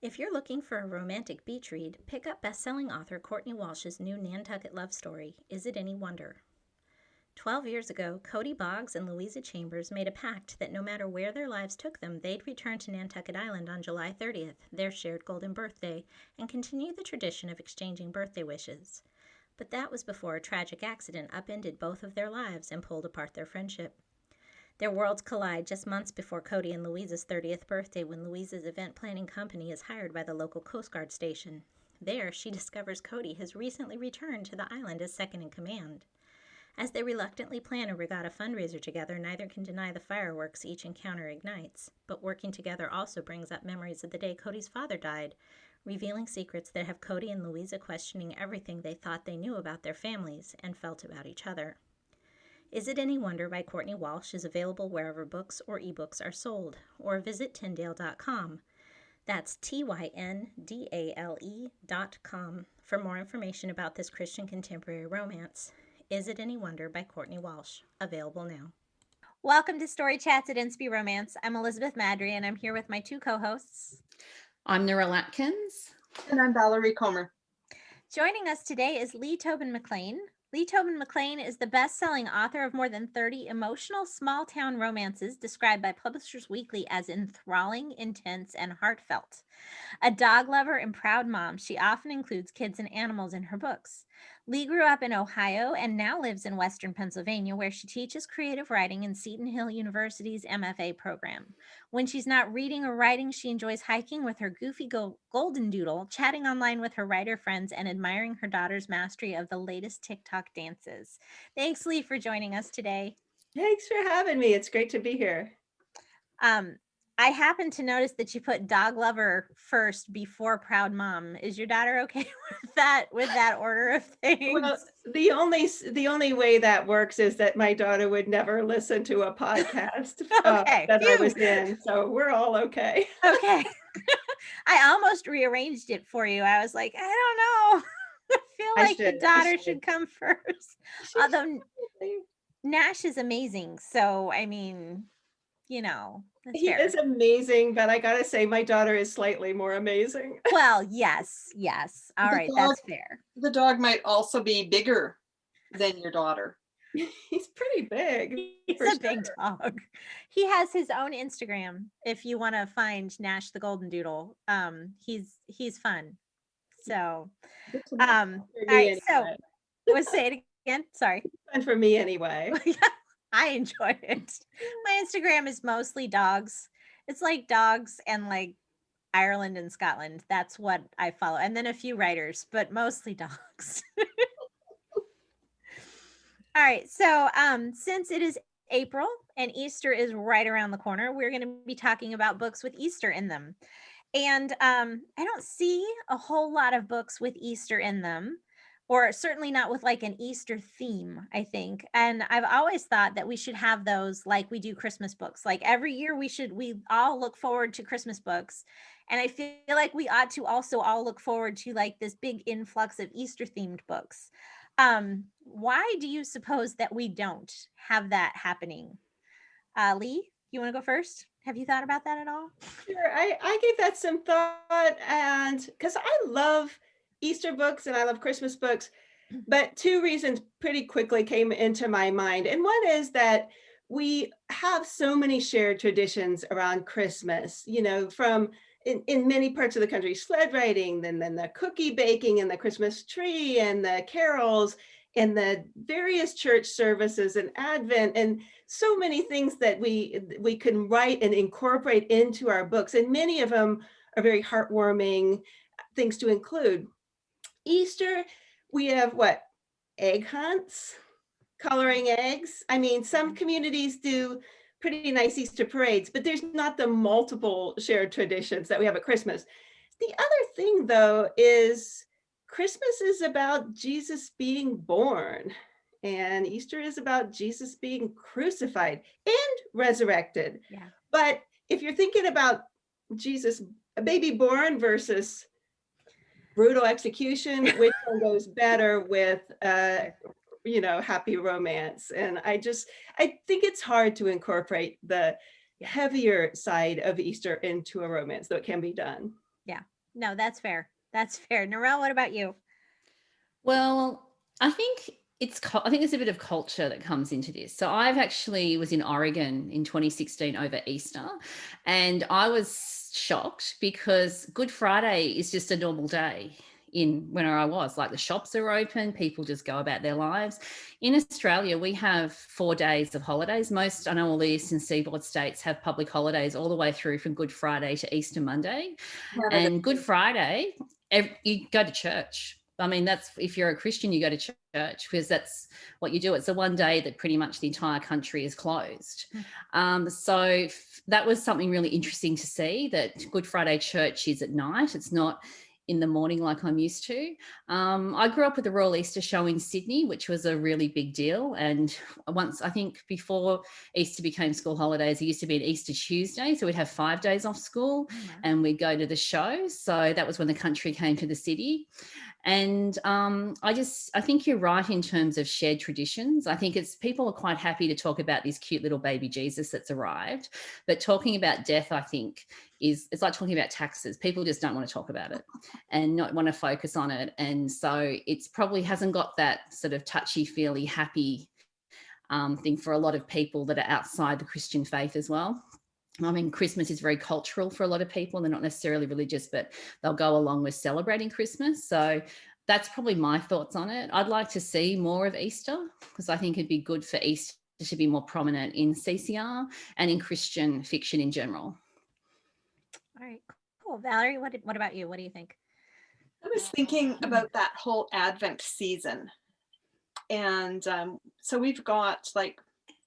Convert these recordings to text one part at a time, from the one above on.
If you're looking for a romantic beach read, pick up best-selling author Courtney Walsh's new Nantucket love story, Is It Any Wonder? 12 years ago, Cody Boggs and Louisa Chambers made a pact that no matter where their lives took them, they'd return to Nantucket Island on July 30th, their shared golden birthday, and continue the tradition of exchanging birthday wishes. But that was before a tragic accident upended both of their lives and pulled apart their friendship. Their worlds collide just months before Cody and Louisa's 30th birthday when Louisa's event planning company is hired by the local Coast Guard station. There, she discovers Cody has recently returned to the island as second in command. As they reluctantly plan a regatta fundraiser together, neither can deny the fireworks each encounter ignites. But working together also brings up memories of the day Cody's father died, revealing secrets that have Cody and Louisa questioning everything they thought they knew about their families and felt about each other. Is It Any Wonder by Courtney Walsh is available wherever books or ebooks are sold, or visit Tyndale.com. That's TYNDALE.com for more information about this Christian contemporary romance. Is It Any Wonder by Courtney Walsh, available now. Welcome to Story Chats at Inspy Romance. I'm Elizabeth Maddrey, and I'm here with my two co-hosts. I'm Merrillee Atkins. And I'm Valerie Comer. Joining us today is Lee Tobin McClain. Lee Tobin McClain is the best-selling author of more than 30 emotional small-town romances described by Publishers Weekly as enthralling, intense, and heartfelt. A dog lover and proud mom, she often includes kids and animals in her books. Lee grew up in Ohio and now lives in Western Pennsylvania, where she teaches creative writing in Seton Hill University's MFA program. When she's not reading or writing, she enjoys hiking with her goofy golden doodle, chatting online with her writer friends, and admiring her daughter's mastery of the latest TikTok dances. Thanks, Lee, for joining us today. Thanks for having me. It's great to be here. I happened to notice that you put dog lover first before proud mom. Is your daughter okay with that order of things? Well, the only way that works is that my daughter would never listen to a podcast Okay. that I was in, so we're all okay. Okay. I almost rearranged it for you. I was like, I don't know. I feel like the daughter should come first. Although Nash is amazing, so I mean, you know. He is amazing, but I gotta say my daughter is slightly more amazing. Well, yes. All right, that's fair. The dog might also be bigger than your daughter. He's pretty big. He's a big dog. He has his own Instagram if you want to find Nash the Golden Doodle. He's fun. So all right, so let's say it again. Sorry. Fun for me anyway. I enjoy it. My Instagram is mostly dogs. It's like dogs and like Ireland and Scotland. That's what I follow. And then a few writers, but mostly dogs. All right. So since it is April and Easter is right around the corner, we're going to be talking about books with Easter in them. And I don't see a whole lot of books with Easter in them, or certainly not with like an Easter theme, I think. And I've always thought that we should have those like we do Christmas books. Like every year we all look forward to Christmas books. And I feel like we ought to also all look forward to like this big influx of Easter themed books. Why do you suppose that we don't have that happening? Lee, you want to go first? Have you thought about that at all? Sure, I gave that some thought, and because I love Easter books and I love Christmas books, but two reasons pretty quickly came into my mind. And one is that we have so many shared traditions around Christmas, you know, from in many parts of the country, sled riding, then the cookie baking and the Christmas tree and the carols and the various church services and Advent and so many things that we can write and incorporate into our books. And many of them are very heartwarming things to include. Easter, we have what? Egg hunts, coloring eggs. I mean, some communities do pretty nice Easter parades, but there's not the multiple shared traditions that we have at Christmas. The other thing, though, is Christmas is about Jesus being born, and Easter is about Jesus being crucified and resurrected. Yeah. But if you're thinking about Jesus, a baby born versus brutal execution, which one goes better with happy romance? And I think it's hard to incorporate the heavier side of Easter into a romance, though it can be done. Yeah. No, that's fair. That's fair. Narelle, what about you? Well, I think I think there's a bit of culture that comes into this. So I've actually was in Oregon in 2016 over Easter, and I was shocked because Good Friday is just a normal day in where I was. Like the shops are open, people just go about their lives. In Australia, we have 4 days of holidays. Most, I know all the Eastern Seaboard states have public holidays all the way through from Good Friday to Easter Monday. Canada. And Good Friday, you go to church. I mean, that's if you're a Christian, you go to church because that's what you do. It's the one day that pretty much the entire country is closed. So that was something really interesting to see, that Good Friday church is at night. It's not in the morning like I'm used to. I grew up with the Royal Easter Show in Sydney, which was a really big deal. And once, I think before Easter became school holidays, it used to be an Easter Tuesday. So we'd have 5 days off school and we'd go to the show. So that was when the country came to the city. And I think you're right in terms of shared traditions. I think people are quite happy to talk about this cute little baby Jesus that's arrived, but talking about death, I think, it's like talking about taxes. People just don't want to talk about it and not want to focus on it. And so it's probably hasn't got that sort of touchy-feely, happy thing for a lot of people that are outside the Christian faith as well. I mean, Christmas is very cultural for a lot of people. They're not necessarily religious, but they'll go along with celebrating Christmas. So that's probably my thoughts on it. I'd like to see more of Easter because I think it'd be good for Easter to be more prominent in CCR and in Christian fiction in general. All right, cool. Valerie, what about you? What do you think? I was thinking about that whole Advent season. And so we've got like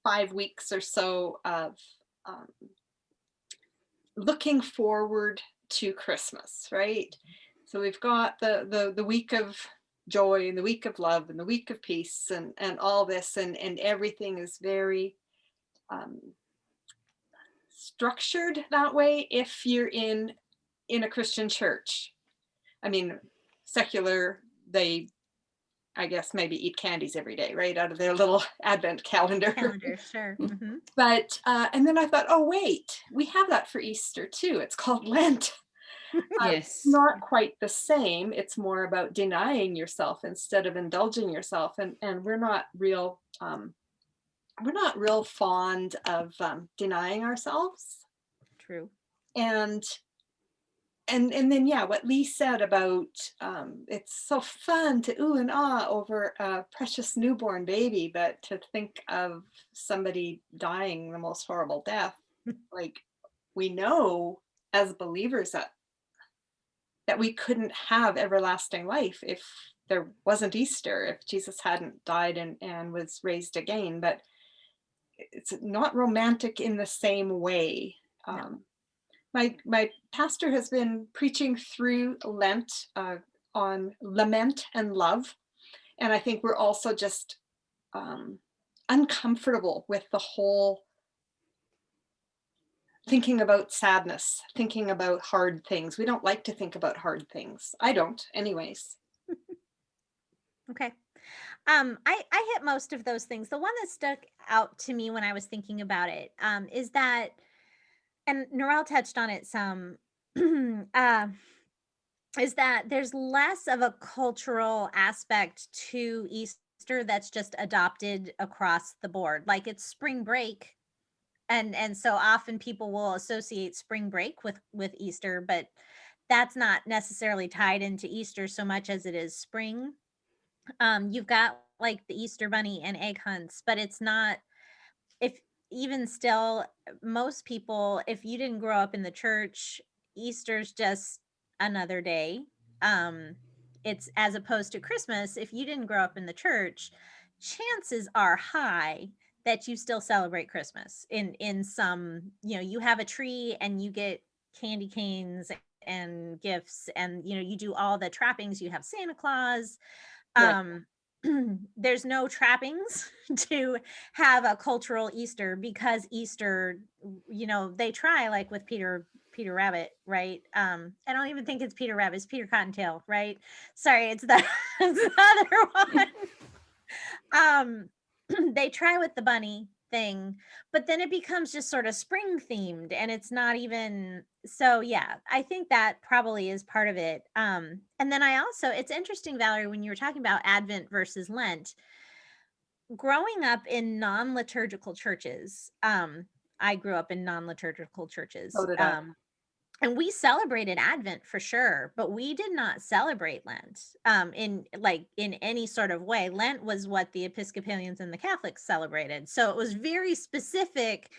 5 weeks or so of looking forward to Christmas, right? So we've got the week of joy and the week of love and the week of peace and all this, and everything is very structured that way if you're in a Christian church. I mean, secular, they, I guess, maybe eat candies every day, right, out of their little Advent calendar. Sure. Mm-hmm. But and then I thought, oh wait, we have that for Easter too. It's called Lent. Yes. Not quite the same. It's more about denying yourself instead of indulging yourself, and we're not real fond of denying ourselves. True. And then, yeah, what Lee said about it's so fun to ooh and ah over a precious newborn baby, but to think of somebody dying the most horrible death, like, we know as believers that we couldn't have everlasting life if there wasn't Easter, if Jesus hadn't died and was raised again. But it's not romantic in the same way. No. My pastor has been preaching through Lent on lament and love. And I think we're also just uncomfortable with the whole thinking about sadness, thinking about hard things. We don't like to think about hard things. I don't, anyways. Okay. I hit most of those things. The one that stuck out to me when I was thinking about it is that, and Narelle touched on it some, is that there's less of a cultural aspect to Easter that's just adopted across the board. Like it's spring break, and so often people will associate spring break with Easter, but that's not necessarily tied into Easter so much as it is spring. You've got like the Easter bunny and egg hunts, but it's not, if even still, most people, if you didn't grow up in the church, Easter's just another day. It's as opposed to Christmas, if you didn't grow up in the church, chances are high that you still celebrate Christmas in some, you have a tree and you get candy canes and gifts, and you do all the trappings, you have Santa Claus. Right. There's no trappings to have a cultural Easter, because Easter, they try, like with Peter Rabbit, right? I don't even think it's Peter Rabbit, it's Peter Cottontail, right? Sorry, it's it's the other one. They try with the bunny, thing, but then it becomes just sort of spring themed and it's not even. So yeah, I think that probably is part of it. And then it's interesting, Valerie, when you were talking about Advent versus Lent, growing up in non-liturgical churches, I grew up in non-liturgical churches. So did I. And we celebrated Advent for sure, but we did not celebrate Lent in any sort of way. Lent was what the Episcopalians and the Catholics celebrated. So it was very specific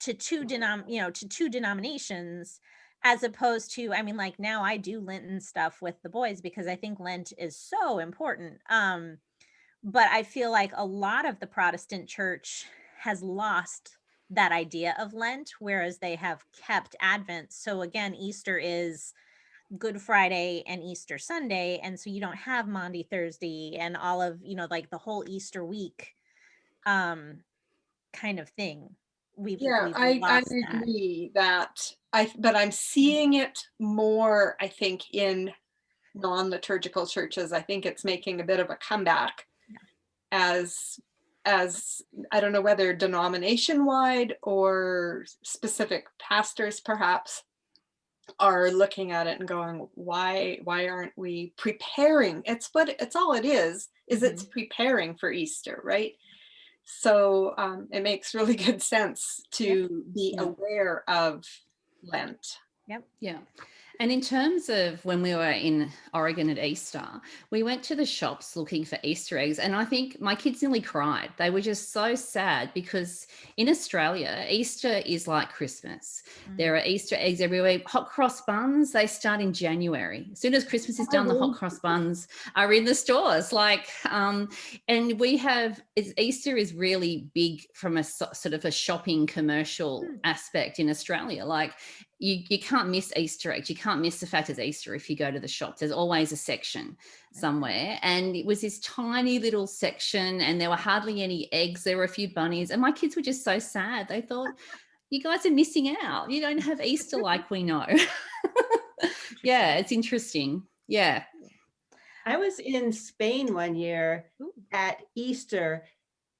to two denominations, as opposed to, I mean, like now I do Lenten stuff with the boys because I think Lent is so important. But I feel like a lot of the Protestant church has lost that idea of Lent, whereas they have kept Advent. So again, Easter is Good Friday and Easter Sunday. And so you don't have Maundy Thursday and all of, like the whole Easter week kind of thing. We've I lost that. agree but I'm seeing it more, I think, in non-liturgical churches. I think it's making a bit of a comeback as I don't know whether denomination wide or specific pastors perhaps are looking at it and going, why aren't we preparing? It's all it is it's preparing for Easter, right? So it makes really good sense to be aware of Lent. Yep. Yeah. And in terms of when we were in Oregon at Easter, we went to the shops looking for Easter eggs. And I think my kids nearly cried. They were just so sad because in Australia, Easter is like Christmas. There are Easter eggs everywhere. Hot cross buns, they start in January. As soon as Christmas is done, the hot cross buns are in the stores. And Easter is really big from a sort of a shopping commercial aspect in Australia. Like, you can't miss Easter eggs. You can't miss the fact it's Easter if you go to the shops. There's always a section somewhere. And it was this tiny little section and there were hardly any eggs. There were a few bunnies. And my kids were just so sad. They thought, you guys are missing out. You don't have Easter like we know. Yeah, it's interesting. Yeah. I was in Spain one year at Easter.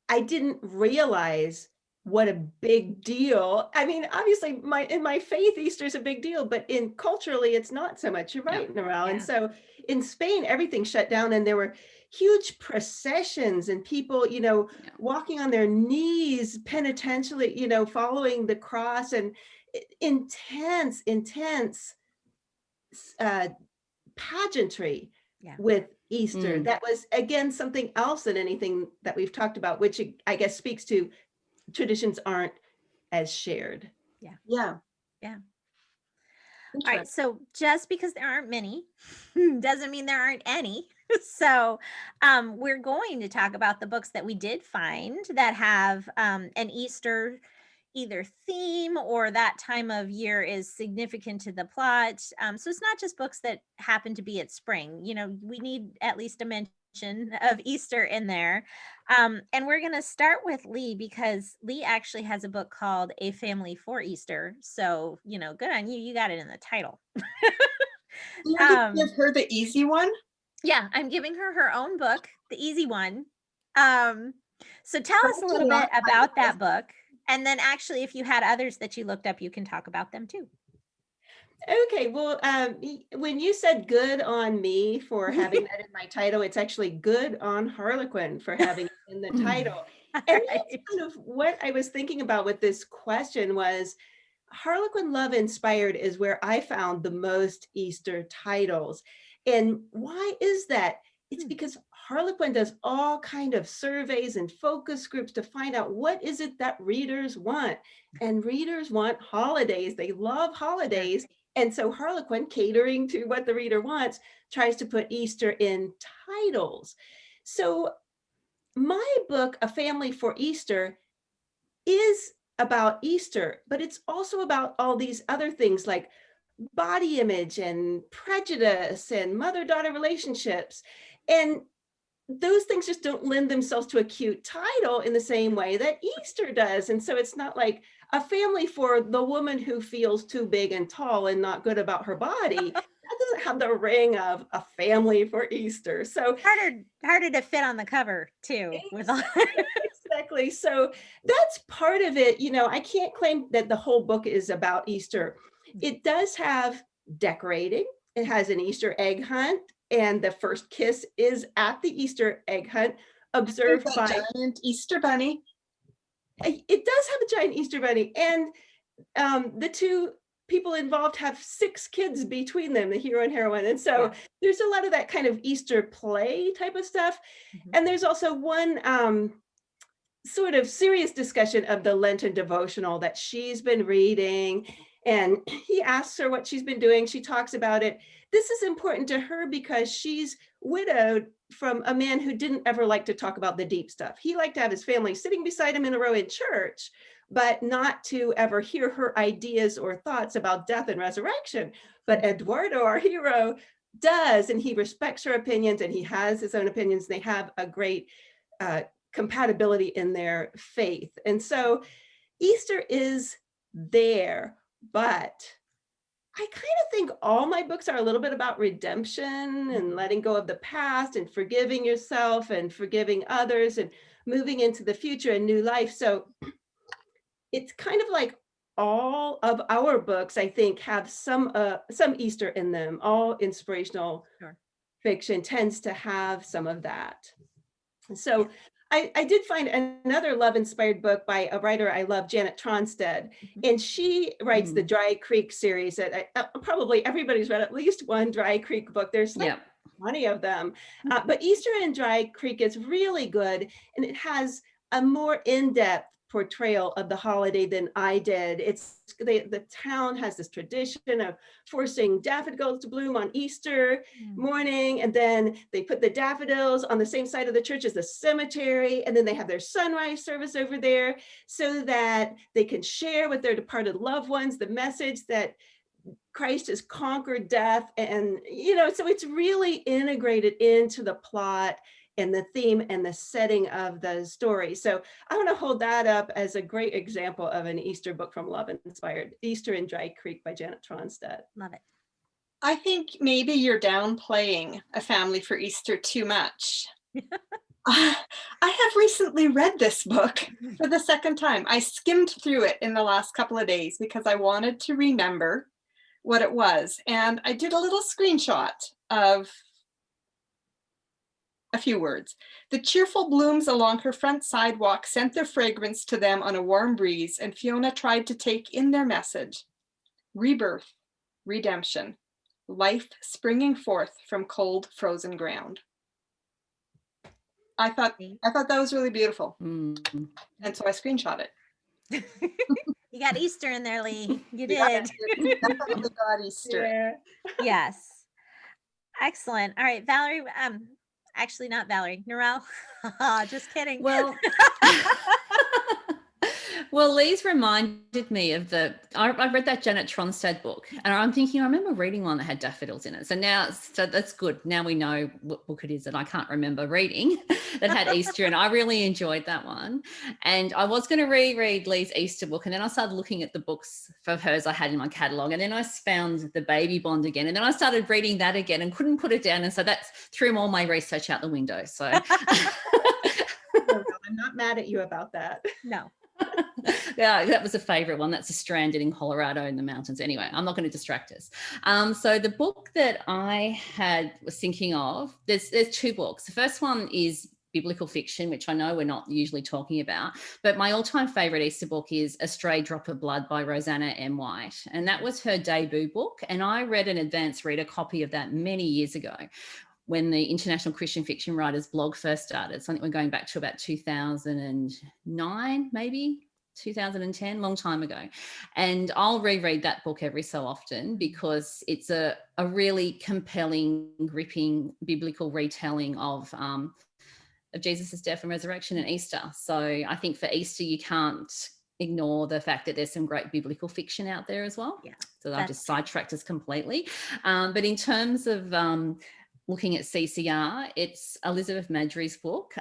I didn't realize what a big deal. I mean, obviously in my faith, Easter is a big deal, but culturally, it's not so much. You're right, Narelle. And so in Spain, everything shut down and there were huge processions and people, walking on their knees penitentially, following the cross, and intense pageantry with Easter. That was, again, something else than anything that we've talked about, which I guess speaks to traditions aren't as shared. Yeah. All right. So just because there aren't many doesn't mean there aren't any. So we're going to talk about the books that we did find that have an Easter either theme or that time of year is significant to the plot. So it's not just books that happen to be at spring. We need at least a mention of Easter in there. And we're going to start with Lee because Lee actually has a book called A Family for Easter. So, good on you. You got it in the title. You give her the easy one? Yeah, I'm giving her own book, the easy one. So tell us a little bit about that book. And then actually, if you had others that you looked up, you can talk about them too. Okay, well, when you said good on me for having that in my title, it's actually good on Harlequin for having it in the title. And that's kind of what I was thinking about with this question was Harlequin Love Inspired is where I found the most Easter titles. And why is that? It's because Harlequin does all kind of surveys and focus groups to find out what is it that readers want. And readers want holidays. They love holidays. And so Harlequin, catering to what the reader wants, tries to put Easter in titles. So my book, A Family for Easter, is about Easter, but it's also about all these other things like body image and prejudice and mother-daughter relationships. And those things just don't lend themselves to a cute title in the same way that Easter does. And so it's not like a family for the woman who feels too big and tall and not good about her body. That doesn't have the ring of A Family for Easter. So harder to fit on the cover too. With all exactly. So that's part of it. You know, I can't claim that the whole book is about Easter. It does have decorating. It has an Easter egg hunt, and the first kiss is at the Easter egg hunt, observed There's by. a giant Easter bunny. It does have a giant Easter bunny, and the two people involved have 6 kids between them, the hero and heroine. And so there's a lot of that kind of Easter play type of stuff. And there's also one sort of serious discussion of the Lenten devotional that she's been reading. And he asks her what she's been doing. She talks about it. This is important to her because she's widowed from a man who didn't ever like to talk about the deep stuff. He liked to have his family sitting beside him in a row in church, but not to ever hear her ideas or thoughts about death and resurrection. But Eduardo, our hero, does, and he respects her opinions, and he has his own opinions. They have a great compatibility in their faith. And so Easter is there, but I kind of think all my books are a little bit about redemption and letting go of the past and forgiving yourself and forgiving others and moving into the future and new life. So it's kind of like all of our books, I think, have some Easter in them. All inspirational fiction tends to have some of that. So I did find another love-inspired book by a writer I love, Janet Tronsted, and she writes the Dry Creek series that probably everybody's read at least one Dry Creek book. There's like 20 of them, but Easter in Dry Creek is really good, and it has a more in-depth portrayal of the holiday than I did. It's the town has this tradition of forcing daffodils to bloom on Easter morning, and then they put the daffodils on the same side of the church as the cemetery, and then they have their sunrise service over there so that they can share with their departed loved ones the message that Christ has conquered death. And so it's really integrated into the plot and the theme and the setting of the story. So I want to hold that up as a great example of an Easter book from Love Inspired, Easter in Dry Creek by Janet Tronsted. Love it. I think maybe you're downplaying A Family for Easter too much. I have recently read this book for the second time. I skimmed through it in the last couple of days because I wanted to remember what it was. And I did a little screenshot of a few words. The cheerful blooms along her front sidewalk sent their fragrance to them on a warm breeze, and Fiona tried to take in their message. Rebirth, redemption, life springing forth from cold, frozen ground. I thought that was really beautiful. And so I screenshot it. You got Easter in there, Lee. You did. Definitely got Easter. Yeah. Yes. Excellent. All right, Valerie. Actually, not Valerie. Narelle. Just kidding. Well, well, Lee's reminded me of I read that Janet Tronsted book, and I'm thinking, I remember reading one that had daffodils in it. So that's good. Now we know what book it is that I can't remember reading that had Easter, and I really enjoyed that one. And I was going to reread Lee's Easter book, and then I started looking at the books of hers I had in my catalogue, and then I found The Baby Bond again, and then I started reading that again and couldn't put it down, and so that threw all my research out the window. So No, I'm not mad at you about that. No. Yeah, that was a favorite one. That's a stranded in Colorado in the mountains. Anyway, I'm not going to distract us. So the book that I was thinking of, there's 2 books. The first one is biblical fiction, which I know we're not usually talking about, but my all-time favorite Easter book is A Stray Drop of Blood by Rosanna M. White. And that was her debut book. And I read an advanced reader copy of that many years ago, when the International Christian Fiction Writers blog first started. So I think we're going back to about 2009, maybe 2010, long time ago. And I'll reread that book every so often because it's a really compelling, gripping biblical retelling of Jesus' death and resurrection and Easter. So I think for Easter, you can't ignore the fact that there's some great biblical fiction out there as well. Yeah, so I've just sidetracked us completely. But in terms of looking at CCR, it's Elizabeth Maddrey's book,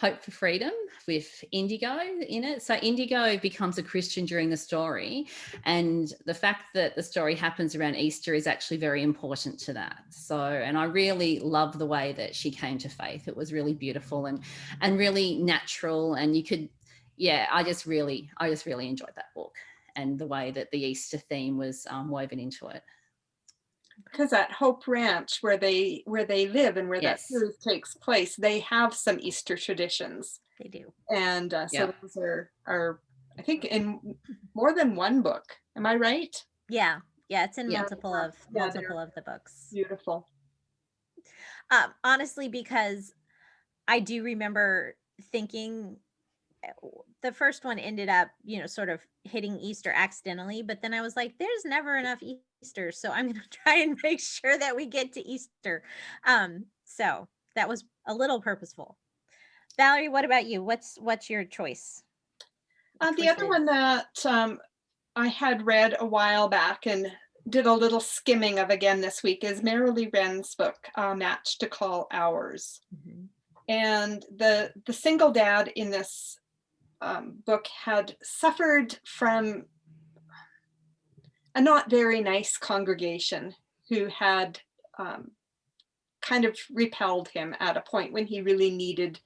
Hope for Freedom with Indigo in it. So Indigo becomes a Christian during the story, and the fact that the story happens around Easter is actually very important to that. So, and I really love the way that she came to faith. It was really beautiful and really natural, and you could, yeah, I just really enjoyed that book and the way that the Easter theme was woven into it. Because at Hope Ranch, where they live and where that Yes. series takes place, they have some Easter traditions. They do. And so Yeah. those are, I think, in more than one book. Am I right? Yeah. Yeah. It's in Yeah. multiple of the books. Beautiful. Honestly, because I do remember thinking the first one ended up, sort of hitting Easter accidentally, but then I was like, there's never enough Easter, so I'm going to try and make sure that we get to Easter. So that was a little purposeful. Valerie, what about you? What's your choice? The other one that I had read a while back and did a little skimming of again this week is Merrillee Wren's book, Match to Call Ours. Mm-hmm. And the single dad in this book had suffered from a not very nice congregation who had kind of repelled him at a point when he really needed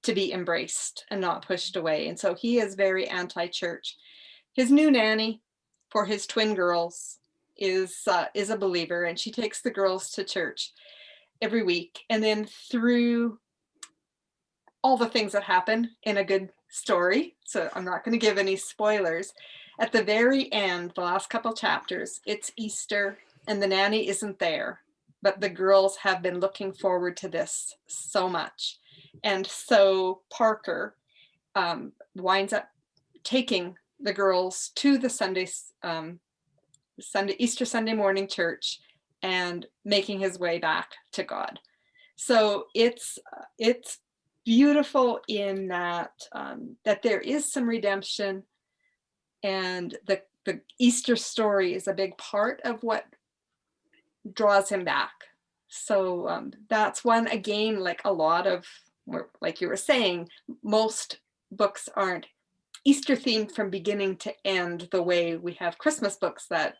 to be embraced and not pushed away. And so he is very anti-church. His new nanny for his twin girls is a believer, and she takes the girls to church every week. And then through all the things that happen in a good story, so I'm not going to give any spoilers, at the very end, the last couple chapters, it's Easter and the nanny isn't there, but the girls have been looking forward to this so much. And so Parker winds up taking the girls to the Easter Sunday morning church and making his way back to God. So it's beautiful in that that there is some redemption, and the Easter story is a big part of what draws him back. So that's one, again, like a lot of, like you were saying, most books aren't Easter themed from beginning to end the way we have Christmas books that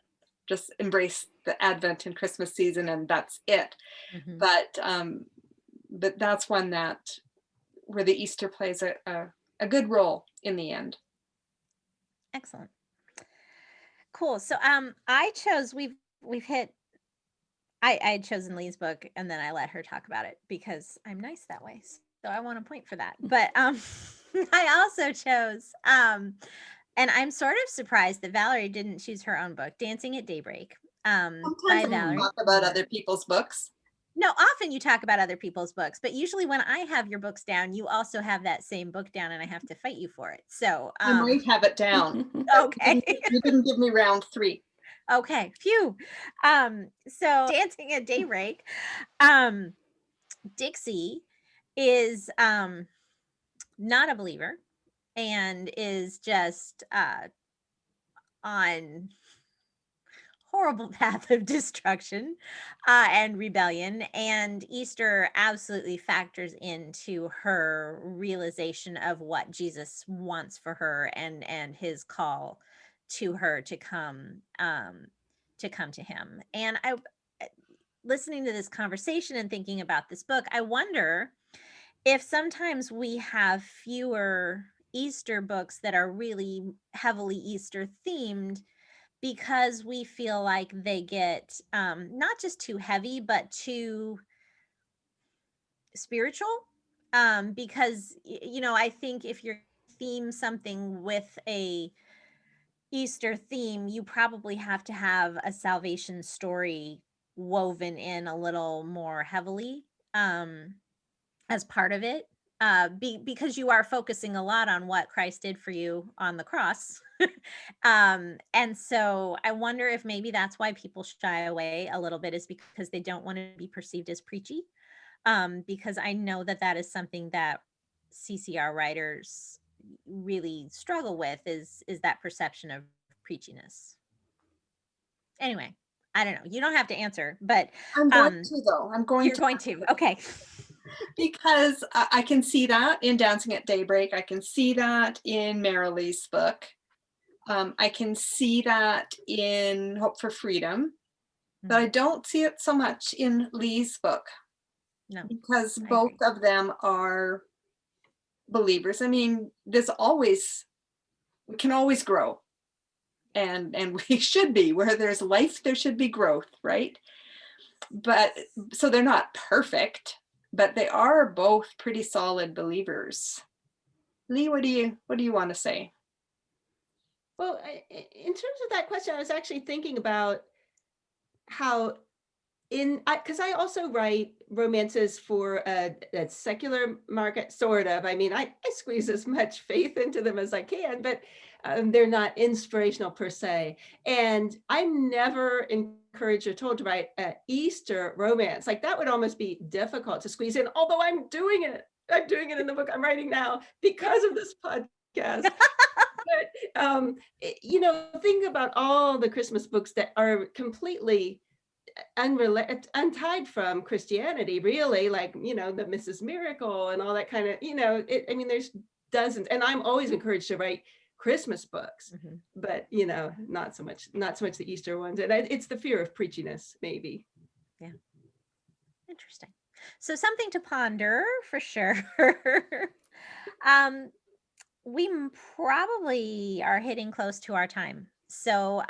just embrace the Advent and Christmas season and that's it. Mm-hmm. But that's one that where the Easter plays a good role in the end. Excellent. Cool. So I chose we've hit I had chosen Lee's book and then I let her talk about it because I'm nice that way. So I want a point for that. But I also chose and I'm sort of surprised that Valerie didn't choose her own book, Dancing at Daybreak. Sometimes By I Valerie. talk about other people's books. No, often you talk about other people's books, but usually when I have your books down, you also have that same book down and I have to fight you for it. So I might have it down. Okay. You didn't give me round 3. Okay, phew. So Dancing at Daybreak, Dixie is not a believer and is just on horrible path of destruction and rebellion, and Easter absolutely factors into her realization of what Jesus wants for her and his call to her to come to him. And I, listening to this conversation and thinking about this book, I wonder if sometimes we have fewer Easter books that are really heavily Easter themed because we feel like they get not just too heavy, but too spiritual. Because, I think if you're theme something with a Easter theme, you probably have to have a salvation story woven in a little more heavily as part of it. Because you are focusing a lot on what Christ did for you on the cross. And so I wonder if maybe that's why people shy away a little bit, is because they don't want to be perceived as preachy. Because I know that is something that CCR writers really struggle with is that perception of preachiness. Anyway, I don't know. You don't have to answer, but I'm going to though. I'm going you're to. going to. Okay. Because I can see that in Dancing at Daybreak. I can see that in Merrillee's book. I can see that in Hope for Freedom, but I don't see it so much in Lee's book. No, because I both agree. of them are believers. I mean, we can always grow. And we should be. Where there's life, there should be growth, right? But so they're not perfect, but they are both pretty solid believers. Lee, what do you want to say? Well, in terms of that question, I was actually thinking about how because I also write romances for a secular market, sort of. I mean, I squeeze as much faith into them as I can, but they're not inspirational per se. And I'm never encouraged or told to write an Easter romance. Like that would almost be difficult to squeeze in, although I'm doing it. I'm doing it in the book I'm writing now because of this podcast. But, think about all the Christmas books that are completely untied from Christianity, really, like, the Mrs. Miracle and all that kind of, there's dozens, and I'm always encouraged to write Christmas books, but, not so much the Easter ones. And it's the fear of preachiness, maybe. Yeah. Interesting. So something to ponder for sure. We probably are hitting close to our time. So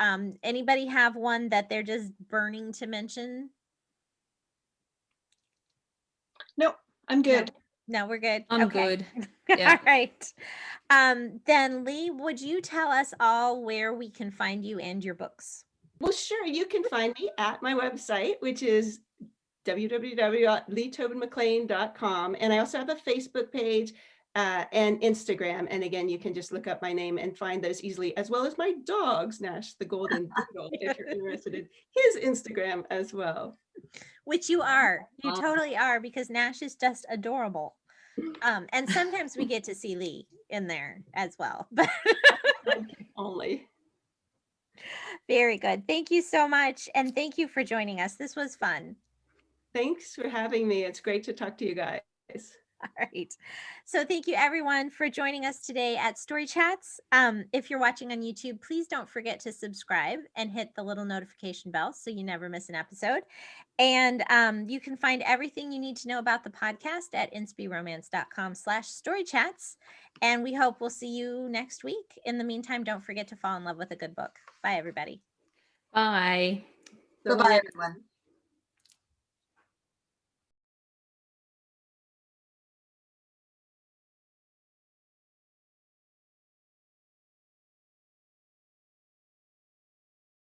anybody have one that they're just burning to mention? No, I'm good. No, we're good. I'm Okay. good. Yeah. All right. Then Lee, would you tell us all where we can find you and your books? Well, sure. You can find me at my website, which is www.leetobinmcclain.com. And I also have a Facebook page and Instagram. And again, you can just look up my name and find those easily, as well as my dog's, Nash the Golden Doodle, if you're interested in his Instagram as well. Which you are. You totally are, because Nash is just adorable. And sometimes we get to see Lee in there as well. But only. Very good. Thank you so much. And thank you for joining us. This was fun. Thanks for having me. It's great to talk to you guys. All right. So thank you everyone for joining us today at Story Chats. If you're watching on YouTube, please don't forget to subscribe and hit the little notification bell so you never miss an episode. And you can find everything you need to know about the podcast at inspiromance.com/storychats. And we hope we'll see you next week. In the meantime, don't forget to fall in love with a good book. Bye, everybody. Bye. Bye-bye, everyone.